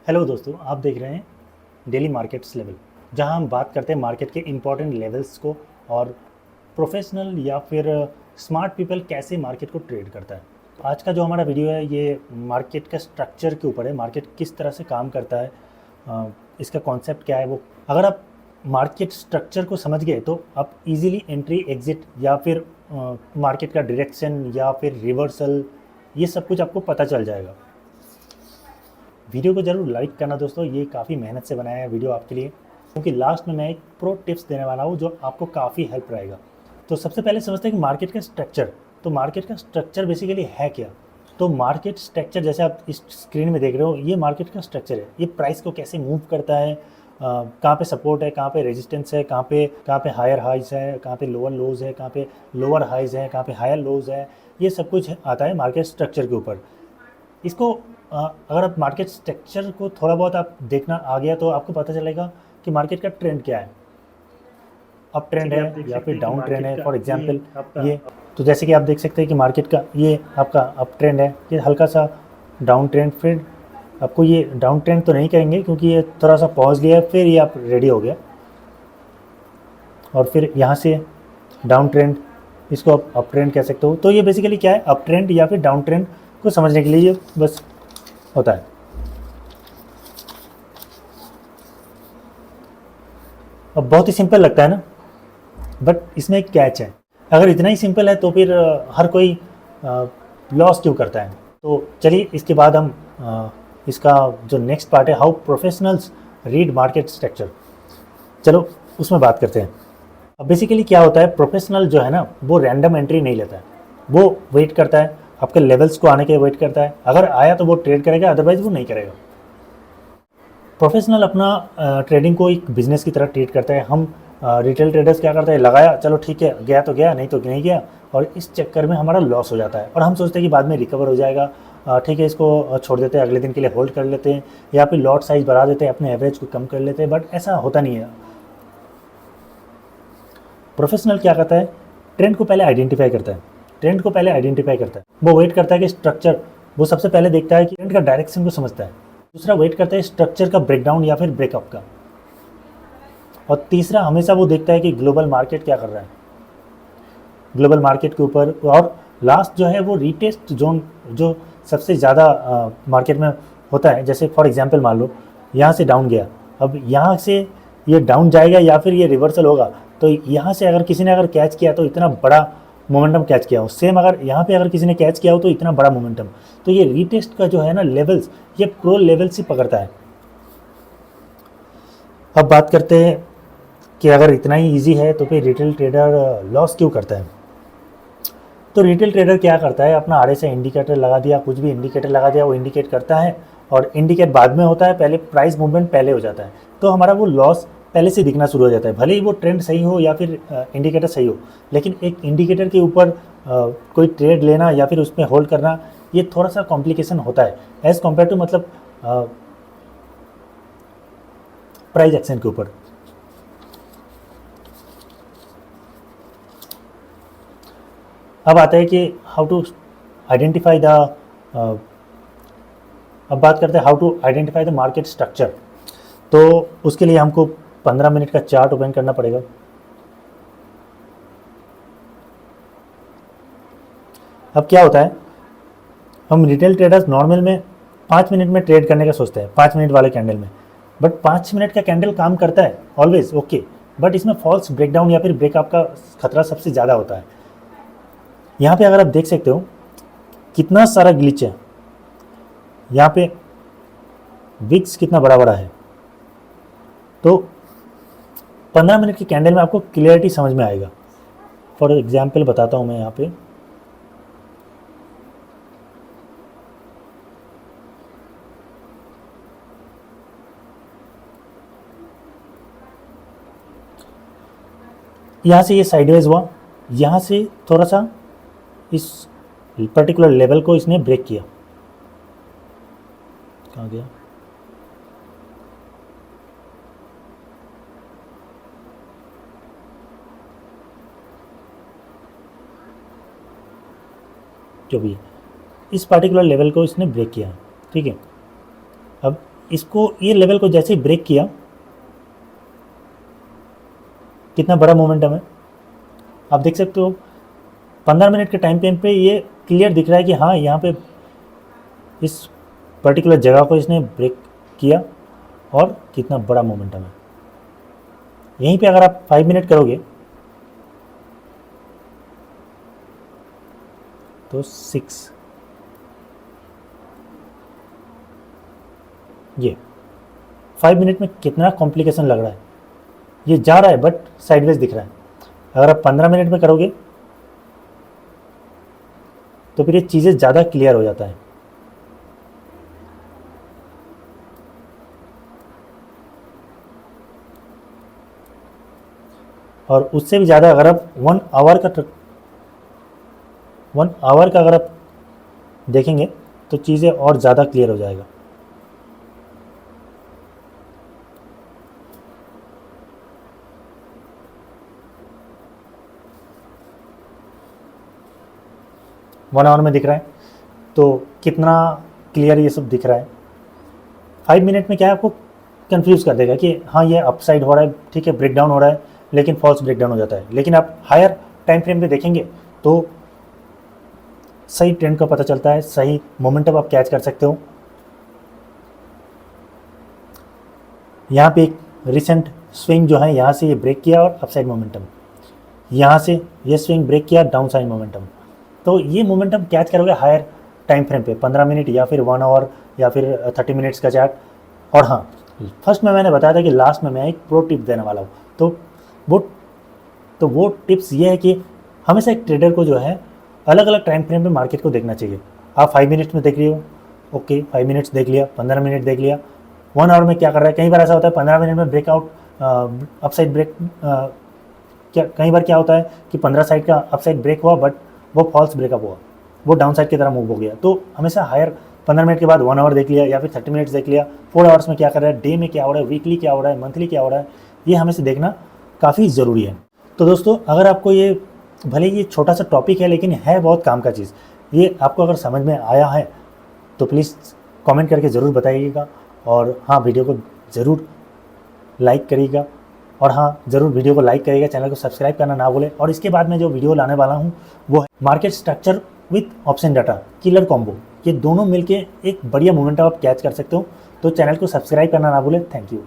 Hello दोस्तों, आप देख रहे हैं डेली मार्केट्स लेवल, जहां हम बात करते हैं मार्केट के इम्पॉर्टेंट लेवल्स को और प्रोफेशनल या फिर स्मार्ट पीपल कैसे मार्केट को ट्रेड करता है। आज का जो हमारा वीडियो है ये मार्केट का स्ट्रक्चर के ऊपर है। मार्केट किस तरह से काम करता है, इसका कॉन्सेप्ट क्या है। वो अगर आप मार्केट स्ट्रक्चर को समझ गए तो आप इजीली एंट्री एग्जिट या फिर मार्केट का डायरेक्शन या फिर रिवर्सल, ये सब कुछ आपको पता चल जाएगा। वीडियो को ज़रूर लाइक करना दोस्तों, ये काफ़ी मेहनत से बनाया है वीडियो आपके लिए, क्योंकि लास्ट में मैं एक प्रो टिप्स देने वाला हूँ जो आपको काफ़ी हेल्प रहेगा। तो सबसे पहले समझते हैं कि मार्केट का स्ट्रक्चर। तो मार्केट का स्ट्रक्चर बेसिकली है क्या। तो मार्केट स्ट्रक्चर जैसे आप इस स्क्रीन में देख रहे हो, ये मार्केट का स्ट्रक्चर है। ये प्राइस को कैसे मूव करता है, कहाँ पे सपोर्ट है, कहाँ पे रेजिस्टेंस है, कहाँ पे हायर हाइज है, कहाँ पे लोअर लोज है, कहाँ पे लोअर हाइज है, कहाँ पे हायर लोज है। ये सब कुछ आता है मार्केट स्ट्रक्चर के ऊपर। इसको अगर आप मार्केट स्ट्रक्चर को थोड़ा बहुत आप देखना आ गया तो आपको पता चलेगा कि मार्केट का ट्रेंड क्या है। अप ट्रेंड है या फिर डाउन ट्रेंड है। फॉर एग्जांपल ये, तो जैसे कि आप देख सकते हैं कि मार्केट का ये आपका अप ट्रेंड है, ये हल्का सा डाउन ट्रेंड। फिर आपको ये डाउन ट्रेंड तो नहीं कहेंगे क्योंकि ये थोड़ा सा पॉज लिया है, फिर ये आप रेडी हो गया और फिर यहाँ से डाउन ट्रेंड, इसको आप अप ट्रेंड कह सकते हो। तो ये बेसिकली क्या है, अप ट्रेंड या फिर डाउन ट्रेंड को समझने के लिए ये बस होता है। अब बहुत ही सिंपल लगता है ना, बट इसमें एक कैच है। अगर इतना ही सिंपल है तो फिर हर कोई लॉस क्यों करता है। तो चलिए इसके बाद हम इसका जो नेक्स्ट पार्ट है, how professionals read market structure, चलो उसमें बात करते हैं। अब बेसिकली क्या होता है, प्रोफेशनल जो है ना वो रैंडम एंट्री नहीं लेता है। वो वेट करता है, आपके लेवल्स को आने के वेट करता है। अगर आया तो वो ट्रेड करेगा, अदरवाइज वो नहीं करेगा। प्रोफेशनल अपना ट्रेडिंग को एक बिजनेस की तरह ट्रीट करता है। हम रिटेल ट्रेडर्स क्या करते हैं, लगाया चलो ठीक है, गया तो गया, नहीं तो नहीं गया, और इस चक्कर में हमारा लॉस हो जाता है और हम सोचते हैं कि बाद में रिकवर हो जाएगा, ठीक है इसको छोड़ देते हैं, अगले दिन के लिए होल्ड कर लेते हैं, या फिर लॉट साइज बढ़ा देते हैं, अपने एवरेज को कम कर लेते हैं। बट ऐसा होता नहीं है। प्रोफेशनल क्या करता है, ट्रेंड को पहले आइडेंटिफाई करता है। ट्रेंड को पहले आइडेंटिफाई करता है, वो वेट करता है कि स्ट्रक्चर, वो सबसे पहले देखता है कि ट्रेंड का डायरेक्शन को समझता है। दूसरा वेट करता है स्ट्रक्चर का ब्रेकडाउन या फिर ब्रेकअप का। और तीसरा हमेशा वो देखता है कि ग्लोबल मार्केट क्या कर रहा है, ग्लोबल मार्केट के ऊपर। और लास्ट जो है वो रीटेस्ट जोन, जो सबसे ज़्यादा मार्केट में होता है। जैसे फॉर एग्जांपल मान लो यहाँ से डाउन गया, अब यहाँ से ये डाउन जाएगा या फिर ये रिवर्सल होगा। तो यहाँ से अगर किसी ने अगर कैच किया तो इतना बड़ा मोमेंटम कैच किया हो, सेम अगर यहाँ पे अगर किसी ने कैच किया हो तो इतना बड़ा मोमेंटम। तो ये रीटेस्ट का जो है ना लेवल्स, ये प्रो लेवल से पकड़ता है। अब बात करते हैं कि अगर इतना ही इजी है तो फिर रिटेल ट्रेडर लॉस क्यों करता है। तो रिटेल ट्रेडर क्या करता है, अपना आड़े से इंडिकेटर लगा दिया, कुछ भी इंडिकेटर लगा दिया, वो इंडिकेट करता है और इंडिकेट बाद में होता है, पहले प्राइस मूवमेंट पहले हो जाता है। तो हमारा वो लॉस पहले से दिखना शुरू हो जाता है, भले ही वो ट्रेंड सही हो या फिर इंडिकेटर सही हो। लेकिन एक इंडिकेटर के ऊपर कोई ट्रेड लेना या फिर उसमें होल्ड करना, ये थोड़ा सा कॉम्प्लिकेशन होता है एज़ कम्पेयर टू मतलब प्राइस एक्शन के ऊपर। अब आता है कि हाउ टू आइडेंटिफाई द, अब बात करते हैं how to identify the market structure. तो उसके लिए हमको 15 मिनट का चार्ट ओपन करना पड़ेगा। अब क्या होता है, हम रिटेल ट्रेडर्स नॉर्मल में 5 मिनट में ट्रेड करने का सोचते हैं, 5 मिनट वाले कैंडल में। बट 5 मिनट का कैंडल काम करता है ऑलवेज ओके, बट इसमें फॉल्स ब्रेकडाउन या फिर ब्रेकअप का खतरा सबसे ज़्यादा होता है। यहाँ पे अगर आप देख सकते हो कितना सारा ग्लिच है, यहाँ पे विक्स कितना बड़ा बड़ा है। तो 15 मिनट की कैंडल में आपको क्लियरिटी समझ में आएगा। फॉर एग्जाम्पल बताता हूँ मैं यहाँ पे, यहाँ से ये साइडवेज हुआ, यहाँ से थोड़ा सा इस पर्टिकुलर लेवल को इसने ब्रेक किया। कहाँ गया, जो भी है, इस पर्टिकुलर लेवल को इसने ब्रेक किया, ठीक है। अब इसको ये लेवल को जैसे ही ब्रेक किया, कितना बड़ा मोमेंटम है आप देख सकते हो। 15 मिनट के टाइम फ्रेम पे ये क्लियर दिख रहा है कि हाँ यहाँ पे इस पर्टिकुलर जगह को इसने ब्रेक किया और कितना बड़ा मोमेंटम है। यहीं पे अगर आप 5 मिनट करोगे तो 6, ये 5 मिनट में कितना कॉम्प्लिकेशन लग रहा है। ये जा रहा है बट साइडवेज दिख रहा है। अगर आप 15 मिनट में करोगे तो फिर ये चीज़ें ज़्यादा क्लियर हो जाता है। और उससे भी ज़्यादा अगर आप 1 आवर का अगर आप देखेंगे तो चीज़ें और ज़्यादा क्लियर हो जाएगा। वन आवर में दिख रहा है तो कितना क्लियर ये सब दिख रहा है। 5 मिनट में क्या है, आपको कंफ्यूज कर देगा कि हाँ ये अपसाइड हो रहा है, ठीक है, ब्रेकडाउन हो रहा है, लेकिन फॉल्स ब्रेकडाउन हो जाता है। लेकिन आप हायर टाइम फ्रेम पे देखेंगे तो सही ट्रेंड का पता चलता है, सही मोमेंटम आप कैच कर सकते हो। यहाँ पे एक रिसेंट स्विंग जो है, यहाँ से ये ब्रेक किया और अपसाइड मोमेंटम, यहाँ से ये स्विंग ब्रेक किया, डाउन साइड मोमेंटम। तो ये मोमेंटम कैच करोगे हायर टाइम फ्रेम पे, 15 मिनट या फिर 1 आवर या फिर 30 मिनट्स का चार्ट। और हाँ, फर्स्ट में मैंने बताया था कि लास्ट में मैं एक प्रो टिप देने वाला हूँ। तो वो टिप्स ये है कि हमेशा एक ट्रेडर को जो है अलग अलग टाइम फ्रेम पे मार्केट को देखना चाहिए। आप 5 मिनट्स में देख रहे हो, ओके 5 मिनट्स देख लिया, 15 मिनट देख लिया, 1 आवर में क्या कर रहा है। कई बार ऐसा होता है 15 मिनट में ब्रेकआउट अपसाइड ब्रेक, क्या कई बार क्या होता है कि 15 साइड का अपसाइड ब्रेक हुआ बट वो फॉल्स ब्रेकअप हुआ, वो डाउन साइड की तरह मूव हो गया। तो हमेशा हायर 15 मिनट के बाद 1 आवर देख लिया या फिर 30 मिनट्स देख लिया, 4 आवर्स में क्या कर रहा है, डे में क्या हो रहा है, वीकली क्या हो रहा है, मंथली क्या हो रहा है, ये हमें से देखना काफ़ी ज़रूरी है। तो दोस्तों, अगर आपको ये भले ये छोटा सा टॉपिक है लेकिन है बहुत काम का चीज़, ये आपको अगर समझ में आया है तो प्लीज़ कमेंट करके ज़रूर बताइएगा। और हाँ, वीडियो को ज़रूर लाइक करिएगा। और हाँ, ज़रूर वीडियो को लाइक करिएगा, चैनल को सब्सक्राइब करना ना भूलें। और इसके बाद मैं जो वीडियो लाने वाला हूँ वो है market structure with option data killer combo. ये दोनों मिलके एक बढ़िया मोमेंटम आप कैच कर सकते हो। तो चैनल को सब्सक्राइब करना ना भूलें। Thank you.